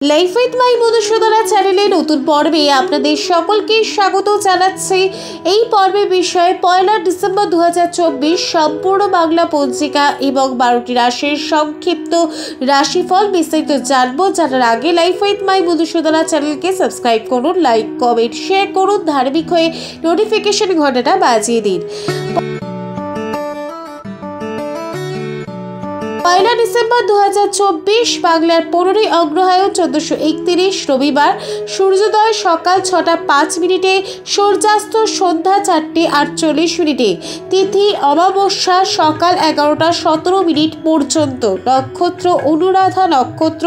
Life with my Madhusudana চ্যানেলে নতুন পর্বে আপনাদের সকলকে স্বাগত জানাচ্ছি। এই পর্বের বিষয়ে 1 ডিসেম্বর 2024 সম্পূর্ণ বাংলা পঞ্জিকা এবং 12টি রাশির সংক্ষিপ্ত রাশিফল বিস্তারিত জানবো। জানার আগে লাইফ উইথ মাই মধুসূদনা চ্যানেলকে সাবস্ক্রাইব করুন, লাইক কমেন্ট শেয়ার করুন, ধার্মিক হয়ে নোটিফিকেশন ঘন্টাটা বাজিয়ে দিন। 1 ডিসেম্বর 2024 বাংলার 15ই অগ্রহায়ণ 1431 রবিবার, সূর্যোদয় সকাল 6টা 5 মিনিটে, সূর্যাস্ত সন্ধ্যা 4টে 48 মিনিটে, তিথি অমাবস্যা সকাল 11টা 17 মিনিট পর্যন্ত, নক্ষত্র অনুরাধা নক্ষত্র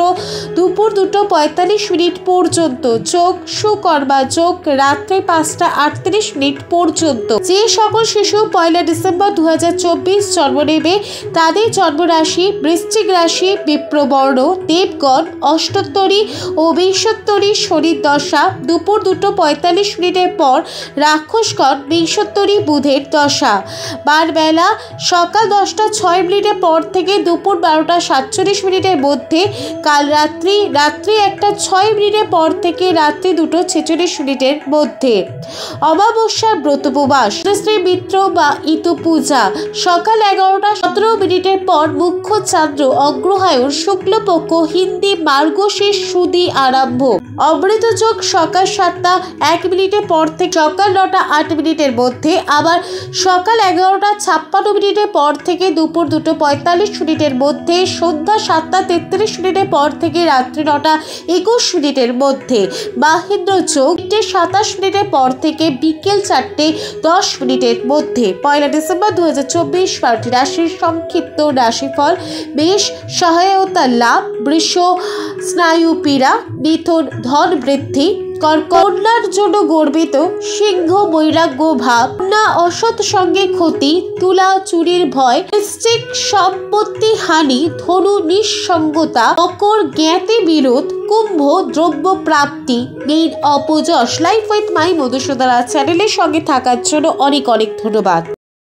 দুপুর 2টা 45 মিনিট পর্যন্ত, যোগ সুকর্মা যোগ রাত্রে 5টা 38 মিনিট পর্যন্ত। যে সকল শিশু 1 ডিসেম্বর 2024 জন্ম নেবে তাদের জন্মরাশি বৃশ্চিক রাশি, বিপ্রবর্ণ, দেবগণ, অষ্টোত্তরী ও বিংশোত্তরী শনির দশা, দুপুর 2টা 45 মিনিটের পর রাক্ষসগণ, বিংশোত্তরী বুধের দশা, বারবেলা সকাল 10টা 6 মিনিটের পর থেকে দুপুর 12টা 47 মিনিটের মধ্যে, কাল রাত্রি 1টা 6 মিনিটের পর থেকে রাত্রি 2টা 46 মিনিটের মধ্যে। অমাবস্যার ব্রতোপবাস, শ্রী মিত্র বা ইতু পূজা সকাল 11টা 17 মিনিটের পর, মুখ্য চান্দ্র অগ্রহায়ণ শুক্লপক্ষ হিন্দি মার্গশীর্ষ সুদি আরম্ভ। অমৃত যোগ সকাল 7টা 1 মিনিটের পর থেকে সকাল 9টা 8 মিনিটের মধ্যে, আবার সকাল 11টা 56 মিনিটের পর থেকে দুপুর 2টা 45 মিনিটের মধ্যে, সন্ধ্যা 7টা 33 মিনিটের পর থেকে রাত্রি 9টা 21 মিনিটের মধ্যে। মাহেন্দ্র যোগ 27 মিনিটের পর থেকে বিকেল 4টে 10 মিনিটের মধ্যে। 1 ডিসেম্বর 2024 12টি রাশির সংক্ষিপ্ত রাশিফল। মেষ সহায়তা লাভ, বৃষ স্নায়ু পীড়া, মিথুন ধন বৃদ্ধি, কন্যার জন্য গর্বিত, সিংহ বৈরাগ্য ভাব, কন্যা অসৎ সঙ্গে ক্ষতি, তুলা চুরির ভয়, বৃশ্চিক সম্পত্তি হানি, ধনু নিঃসঙ্গতা, মকর জ্ঞাতি বিরোধ, কুম্ভ দ্রব্য প্রাপ্তি, মীন অপযশ। লাইফ উইথ মাই মধুসূদনা চ্যানেলের সঙ্গে থাকার জন্য অনেক অনেক ধন্যবাদ।